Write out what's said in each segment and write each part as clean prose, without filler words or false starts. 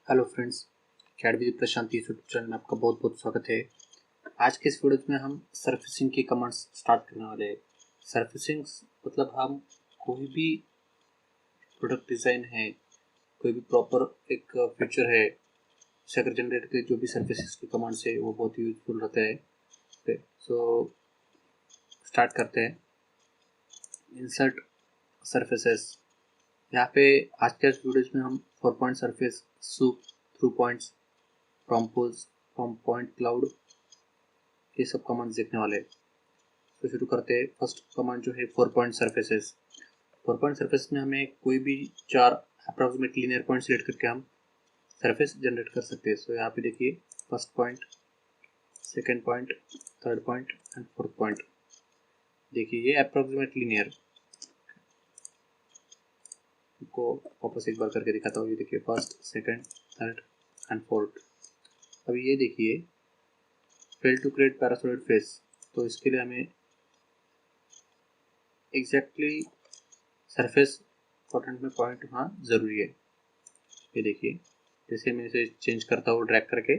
Hello friends, cat with Prashant YouTube channel में आपका बहुत बहुत स्वागत है। आज के इस वीडियो में हम सरफेसिंग की कमांड्स स्टार्ट करने वाले हैं। सरफेसिंग मतलब हम कोई भी प्रोडक्ट डिज़ाइन है, कोई भी प्रॉपर एक फीचर है, अगर जनरेट के जो भी सरफेसिस की कमांड्स है वो बहुत यूजफुल रहता है। सो स्टार्ट करते हैं। Insert surfaces. यहाँ पे आज के इस वीडियो में हम 4 point surface, soup, through points, from poles, from point cloud, ये सब कमांड्स देखने वाले हैं। तो शुरू करते हैं। फर्स्ट कमांड जो है 4 पॉइंट सरफेसेस। 4 पॉइंट सरफेस में हमें कोई भी 4 अप्रोक्सीमेट लीनियर पॉइंट सिलेक्ट करके हम सरफेस जनरेट कर सकते हैं। सो यहाँ पे देखिए, first point, second point, third point and fourth point. देखिए ये अप्रोक्सीमेट लीनियर को वापस एक बार करके दिखाता हूँ। ये देखिए, first, second, third and fourth. अभी ये देखिए, फेल टू क्रिएट पैरासोलिड फेस, तो इसके लिए हमें एग्जैक्टली सरफेस क्वाड्रेंट में पॉइंट वहाँ ज़रूरी है। ये देखिए, जैसे मैं इसे चेंज करता हूँ ड्रैग करके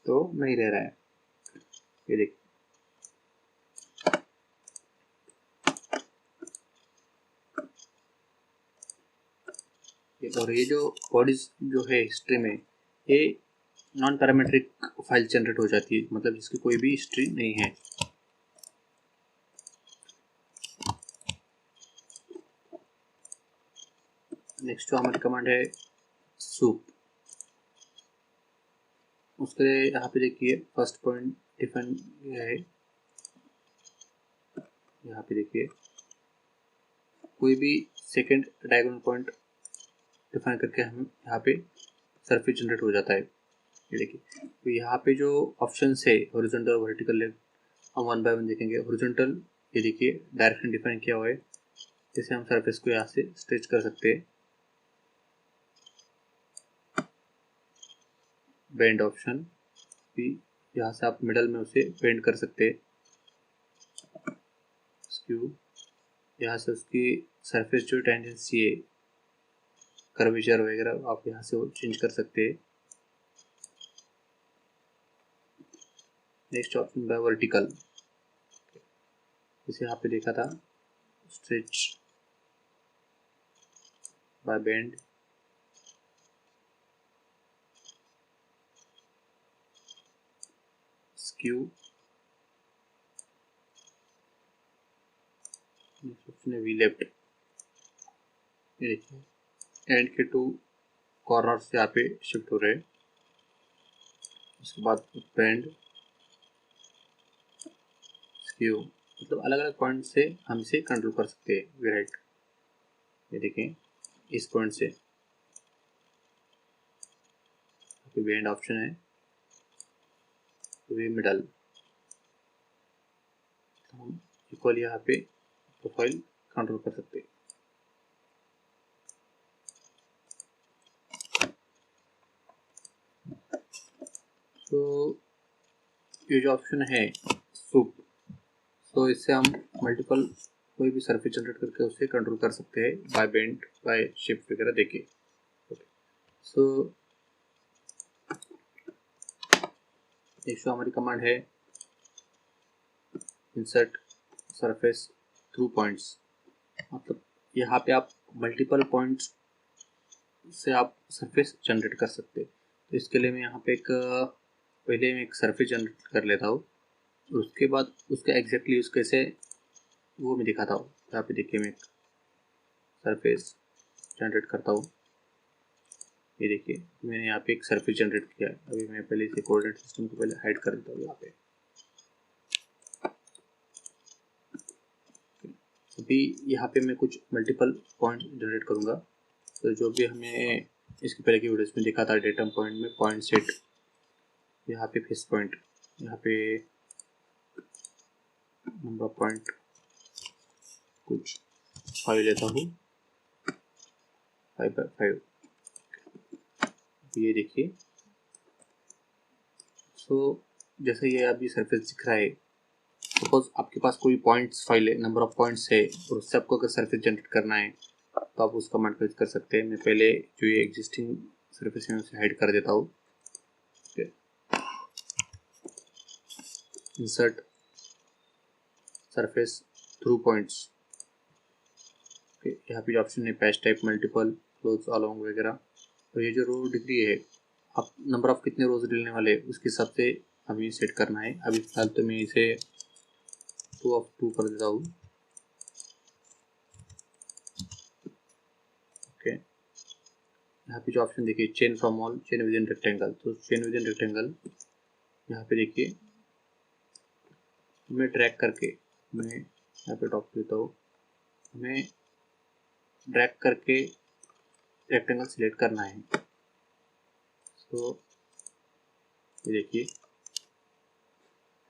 तो नहीं रह रहा है। ये देखिए, और ये जो बॉडीज जो है हिस्ट्री में, ये नॉन पैरामीट्रिक फाइल जनरेट हो जाती है, मतलब जिसकी कोई भी हिस्ट्री नहीं है। नेक्स्ट जो हमारी कमांड है सूप, उसके लिए यहाँ पे देखिए फर्स्ट पॉइंट डिफाइन है। यहाँ पे देखिए कोई भी सेकेंड डायगोनल पॉइंट डिफाइन करके हम यहाँ पे सरफेस जनरेट हो जाता है। ये देखिए, तो यहाँ पे जो ऑप्शन है हॉरिजॉन्टल और वर्टिकल लेफ्ट, हम वन बाय वन देखेंगे। हॉरिजॉन्टल, ये देखिए डायरेक्शन डिफाइन किया हुआ है, जैसे हम सरफेस को यहाँ से स्ट्रेच कर सकते हैं। बेंड ऑप्शन भी, यहाँ से आप मिडल में उसे बेंड कर सकते हैं। स्क्यू, यहाँ से उसकी सरफेस जो टेंडेंसी है, कर्वेचर वगैरह, आप यहाँ से वो चेंज कर सकते हैं। नेक्स्ट ऑप्शन बाय वर्टिकल, जैसे यहाँ पे देखा था, stretch by bend, skew, we left. ये देखिए एंड के 2 कॉर्नर से यहाँ पे शिफ्ट हो रहे हैं। उसके बाद बेंड, स्क्यू, मतलब अलग अलग पॉइंट से हम इसे कंट्रोल कर सकते हैं। वी राइट, ये देखें इस पॉइंट से बेंड ऑप्शन है, वी मिडल, तो हम इक्वल यहाँ पे प्रोफाइल कंट्रोल कर सकते हैं। तो ये जो ऑप्शन है सूप, तो इससे हम मल्टीपल कोई भी सरफेस जनरेट करके उसे कंट्रोल कर सकते हैं बाय बेंड, बाय शिफ्ट वगैरह देके। सो नेक्स्ट हमारी कमांड है इंसर्ट सरफेस थ्रू पॉइंट्स, मतलब यहाँ पे आप मल्टीपल पॉइंट्स से आप सरफेस जनरेट कर सकते हैं। तो इसके लिए मैं यहाँ पे पहले मैं एक सरफेस जनरेट कर लेता हूँ, उसके बाद उसका एग्जैक्टली यूज़ कैसे वो मैं दिखाता हूँ। यहाँ पे देखिए, मैं एक सरफेस जनरेट करता हूँ। ये देखिए, मैंने यहाँ पे एक सरफेस जनरेट किया है। अभी मैं पहले इसे कोऑर्डिनेट सिस्टम को पहले हाइड कर देता हूँ। यहाँ पे अभी यहाँ पे मैं कुछ मल्टीपल पॉइंट जनरेट करूँगा। तो जो भी हमें इसके पहले की वीडियोस में देखा था, डेटम पॉइंट में पॉइंट सेट, यहाँ पे फेस पॉइंट, यहाँ पे नंबर ऑफ पॉइंट कुछ 5 लेता हूँ, 5/5। ये देखिए, सो जैसे ये अभी सरफेस दिख रहा है, सपोज आपके पास कोई पॉइंट्स फाइल है, नंबर ऑफ पॉइंट्स है, और उससे आपको अगर सरफेस जनरेट करना है तो आप उस कमांड को यूज कर सकते हैं। मैं पहले जो ये एग्जिस्टिंग सरफेस में उसे हाइड कर देता हूँ। Insert surface through points. यहाँ पे ऑप्शन है patch type, multiple, close, along वगैरह। और ये जो रो डिग्री है, आप नंबर ऑफ कितने रोज डालने वाले उसके हिसाब से हमें सेट करना है। अभी फिलहाल तो मैं इसे 2 कर देता हूँ। ओके, यहाँ पे जो ऑप्शन देखिए chain from all, chain with in rectangle. तो चेन विद इन रेक्टेंगल यहाँ पे देखिए मैं ड्रैग करके, मैं यहाँ पे टॉप देता हूँ, हमें ड्रैग करके रेक्टेंगल सिलेक्ट करना है। तो ये देखिए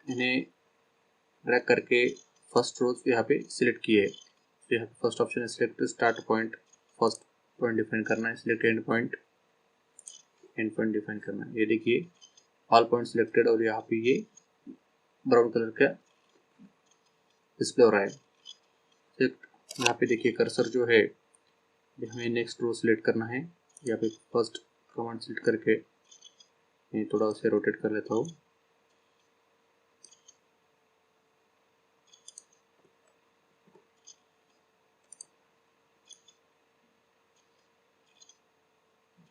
मैंने ड्रैग करके फर्स्ट रोज यहाँ पे सिलेक्ट किए है। तो यहाँ पे फर्स्ट ऑप्शन है select start point, first point define करना है, सिलेक्ट एंड पॉइंट डिफाइन करना है। ये देखिए ऑल पॉइंट सिलेक्टेड और यहाँ पे ये ब्राउन कलर का डिस्प्ले हो रहा है। यहाँ पे देखिए कर्सर जो है हमें नेक्स्ट रो सिलेक्ट करना है। यहाँ पे फर्स्ट कमांड सिलेक्ट करके मैं थोड़ा उसे रोटेट कर लेता हूँ।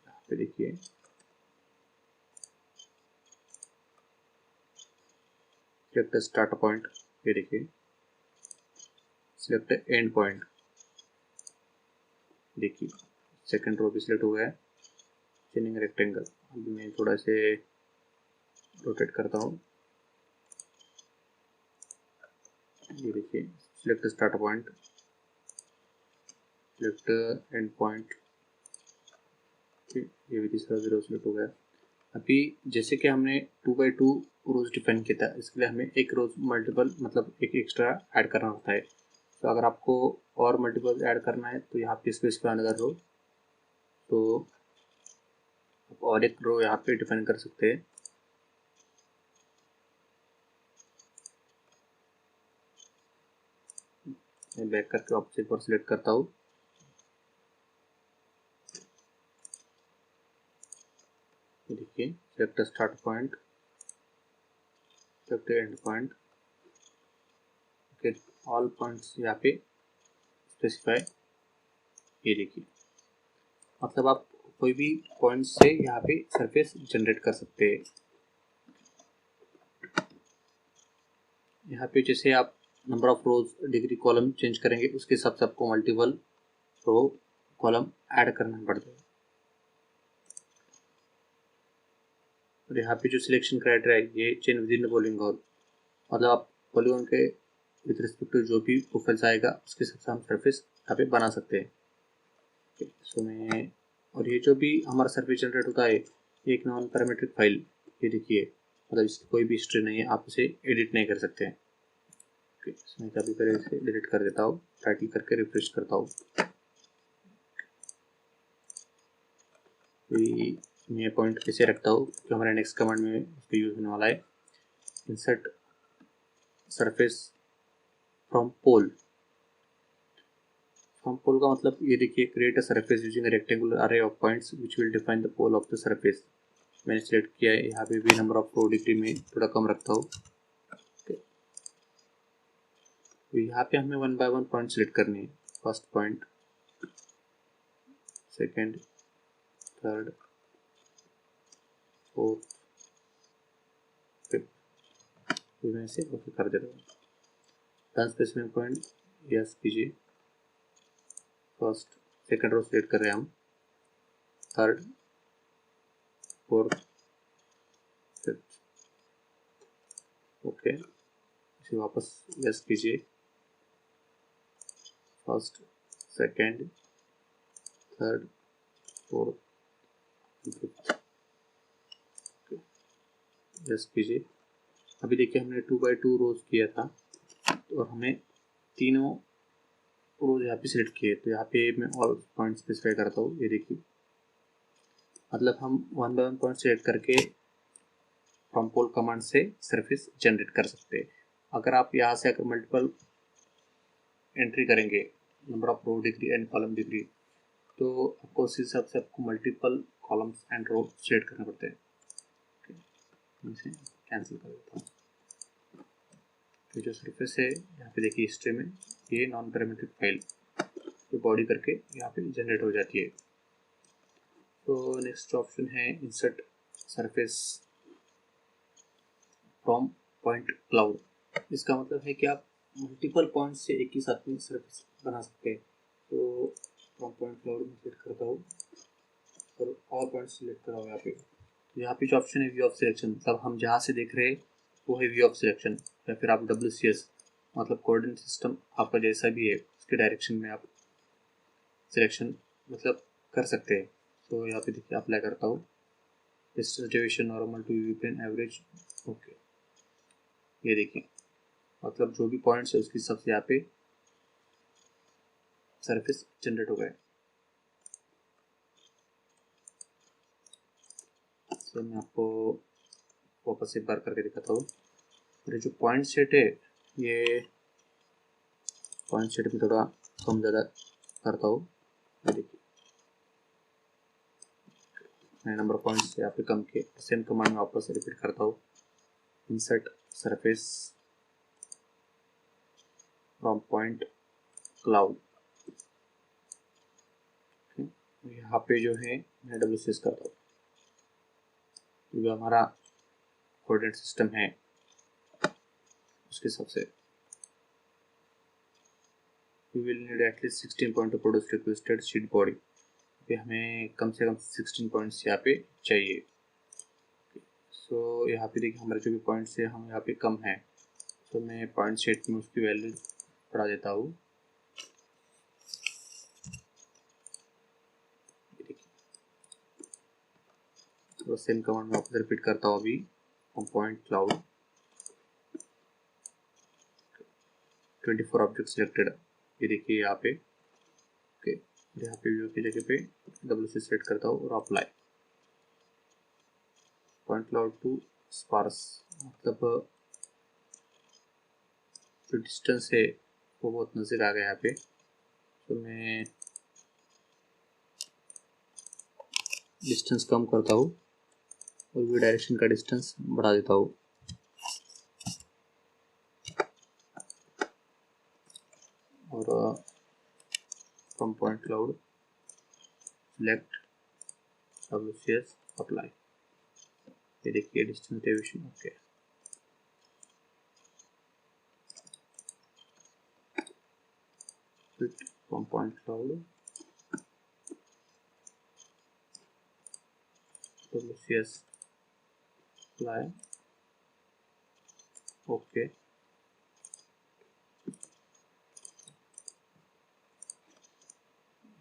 यहाँ पे देखिए सिलेक्ट स्टार्ट पॉइंट, ये देखिए सिलेक्ट एंड पॉइंट, देखिए सेकंड रो भी सिलेक्ट हुआ है। चेनिंग रेक्टेंगल, अभी मैं थोड़ा से रोटेट करता हूँ। ये देखिए select start point, select and point, ये भी तीसरा जीरो सिलेक्ट हो गया। अभी जैसे कि हमने 2x2 रोज डिफाइन किया था, इसके लिए हमें एक रोज मल्टीपल मतलब एक एक्स्ट्रा ऐड करना होता है। तो अगर आपको और मल्टीपल ऐड करना है तो यहाँ पे स्पेसिफाई अनदर रो, तो आप और एक रो यहाँ पे डिफाइन कर सकते हैं। मैं बैक करके ऑब्जेक्ट पर सिलेक्ट करता हूँ। देखिए select start point, select and point, okay all points यहाँ पे स्पेसिफाई। ये देखिए मतलब आप कोई भी पॉइंट से यहाँ पे सरफेस जनरेट कर सकते हैं। यहाँ पे जैसे आप number of rose degree column change करेंगे उसके हिसाब से आपको मल्टीपल रो कॉलम ऐड करना पड़ता है। और यहाँ पे जो सिलेक्शन क्राइटेरिया है ये चेन विद इन पॉलीगॉन, मतलब आप पॉलीगॉन के विद रिस्पेक्ट टू जो भी प्रोफाइल्स आएगा उसके हिसाब से हम सरफेस यहाँ पे बना सकते हैं। सो मैं और ये जो भी हमारा सरफेस जनरेट होता है एक नॉन पैरामीट्रिक फाइल, ये देखिए मतलब इसकी कोई भी हिस्ट्री नहीं है, आप इसे एडिट नहीं कर सकते हैं। मैं कभी कभी इसे डिलीट कर देता हूँ, टाइटल करके रिफ्रेश करता हूँ। मैं पॉइंट कैसे रखता हूँ जो हमारे नेक्स्ट कमांड में उसका यूज होने वाला है। Insert surface from pole. From pole का मतलब ये देखिए create a surface using a rectangular array of points which will define the pole of the surface. मैंने सिलेक्ट किया है, यहाँ पे भी नंबर ऑफ रो डिग्री में थोड़ा कम रखता हूँ। तो यहाँ पे हमें 1 by 1 पॉइंट सिलेक्ट करनी है। First point, second, third, fourth, fifth, मैं से ओके कर देता हूँ। टर्न स्पेसिफिक पॉइंट यस कीजिए। फर्स्ट सेकेंड रो सिलेक्ट कर रहे हैं हम, थर्ड, फोर्थ, फिफ्थ, ओके इसे वापस यस कीजिए। First, second, third, fourth, fifth, yes कीजिए। अभी देखिए हमने 2 by 2 रोज किया था और हमें तीनों रोज यहाँ पे सिलेक्ट किए, तो यहाँ पे मैं और पॉइंट स्पेसिफाई करता हूँ। ये देखिए मतलब हम 1 by 1 पॉइंट सिलेक्ट करके फ्रॉम पोल कमांड से सरफेस जनरेट कर सकते हैं। अगर आप यहाँ से अगर मल्टीपल एंट्री करेंगे number of row degree and column degree, तो आपको उस हिसाब से आपको multiple columns and row select करने पड़ते हैं। इसे कैंसिल कर देता हूँ। तो जो सरफेस है यहाँ पे देखिए हिस्ट्री में ये नॉन पैरामीट्रिक फाइल जो बॉडी करके यहाँ पे जनरेट हो जाती है। तो नेक्स्ट ऑप्शन है insert surface from point cloud. इसका मतलब है कि आप मल्टीपल पॉइंट से एक ही साथ में सरफेस बना सकते हैं। तो फ्रॉम पॉइंट क्लाउड में सिलेक्ट करता हूँ और ऑल पॉइंट सिलेक्ट करा हुआ यहाँ पे। यहाँ पे जो ऑप्शन है व्यू ऑफ सिलेक्शन, मतलब हम जहाँ से देख रहे हैं वो है व्यू ऑफ सिलेक्शन, या फिर आप WCS मतलब कोऑर्डिनेट सिस्टम आपका जैसा भी है उसके डायरेक्शन में आप सिलेक्शन मतलब कर सकते हैं। तो यहाँ पे देखिए अप्लाई करता हूँ, distance deviation normal to UV plane average. Okay, ये देखिए मतलब जो भी पॉइंट्स है उसके हिसाब से यहाँ पे सरफेस जनरेट हो गए। तो मैं आपको वापस एक बार करके दिखाता हूँ। ये जो पॉइंट सेट है ये पॉइंट सेट में थोड़ा कम ज़्यादा करता हूँ। देखिए मैं नंबर पॉइंट्स यहाँ पे कम के सेम कमांड में वापस रिपीट करता हूँ, insert surface from point cloud. यहाँ पे जो है मैं WCS करता हूँ। जो हमारा कोऑर्डिनेट सिस्टम है उसके हिसाब से we will need at least 16 point two produce requested sheet body. पे हमें कम से कम 16 पॉइंट्स यहाँ पे चाहिए। सो यहाँ पे देखिए हमारे जो भी पॉइंट्स है हम यहाँ पे कम है, तो मैं पॉइंट शीट में उसकी वैल्यू बढ़ा देता हूँ। तो सेम कमांड में वापस रिपीट करता हूँ अभी, पॉइंट क्लाउड 24 ऑब्जेक्ट सिलेक्टेड। ये देखिए यहाँ पे ओके, यहाँ पे व्यू की जगह पे WC सेट करता हूँ और apply point cloud to sparse, मतलब जो डिस्टेंस है वो बहुत नज़दीक आ गया यहाँ पे। तो मैं डिस्टेंस कम करता हूँ और व्यू डायरेक्शन का डिस्टेंस बढ़ा देता हूँ। और from point cloud select WCS apply. ये देखिए distance deviation okay. From point cloud WCS apply okay.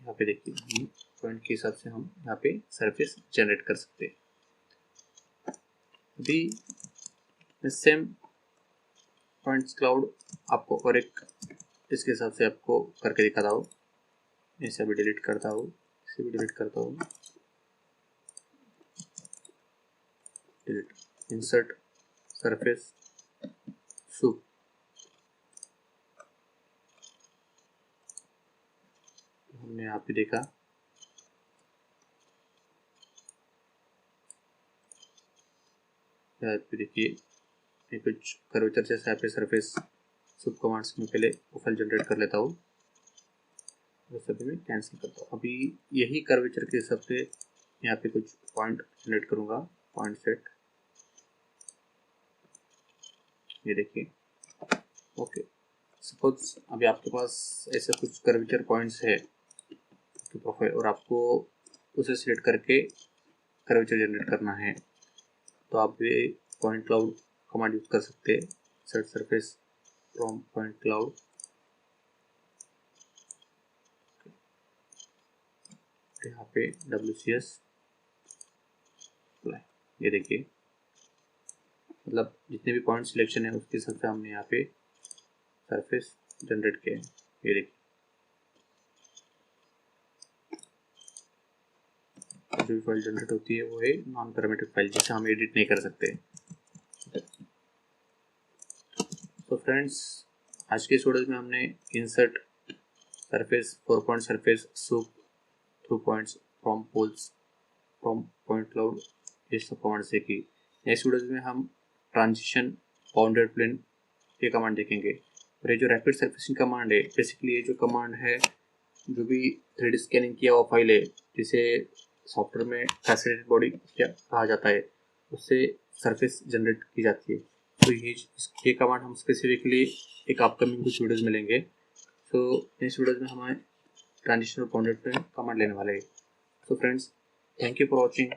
यहाँ पे देखिए हम पॉइंट के हिसाब से हम यहाँ पे सरफेस जनरेट कर सकते हैं। अभी सेम पॉइंट्स क्लाउड आपको और एक इसके हिसाब से आपको करके दिखाता हूँ। इसे भी डिलीट करता हूँ, इसे भी डिलीट करता हूँ, डिलीट इंसर्ट सरफेस सूप। हमने यहाँ पे देखा यहाँ पे देखिए ये कुछ कर्वेचर जैसे यहाँ पे सरफेस सूप कमांड्स में पहले वो फाइल जनरेट कर लेता हूँ, सभी में कैंसिल करता हूँ। अभी यही कर्वेचर के हिसाब से यहाँ पे कुछ पॉइंट जनरेट करूँगा, पॉइंट सेट। ये देखिए ओके, सपोज अभी आपके पास ऐसे कुछ कर्वेचर पॉइंट्स है तो प्रोफाइल और आपको उसे सिलेक्ट करके कर्वेचर जनरेट करना है, तो आप ये पॉइंट क्लाउड कमांड यूज कर सकते हैं, set surface from point cloud. यहाँ पे WCS अप्लाई। ये देखिए मतलब जितने भी पॉइंट सिलेक्शन है उसके हिसाब से हमने यहाँ पे सरफेस जनरेट किया है। ये देखिए जो भी फाइल जनरेट होती है वो है नॉन पैरामीट्रिक फाइल जिसे हम एडिट नहीं कर सकते। तो फ्रेंड्स आज के इस वीडियो में हमने insert surface 4 point surface soup 2 points from poles from point cloud, ये सब कमांड सीखी। नेक्स्ट वीडियोज में हम ट्रांजिशन, बाउंडेड प्लेन ये कमांड देखेंगे। और ये जो रैपिड सरफेसिंग कमांड है, बेसिकली ये जो कमांड है, जो भी 3D स्कैनिंग किया हुआ फाइल है, जिसे सॉफ्टवेयर में फैसिलिटेड बॉडी कहा जाता है, उससे सरफेस जनरेट की जाती है। तो ये कमांड हम स्पेसिफिकली एक अपकमिंग कुछ वीडियोज में लेंगे। तो नेक्स्ट वीडियोज में हमें ट्रांजिशन और बाउंडेड प्लेन कमांड लेने वाले हैं। So friends, thank you for watching.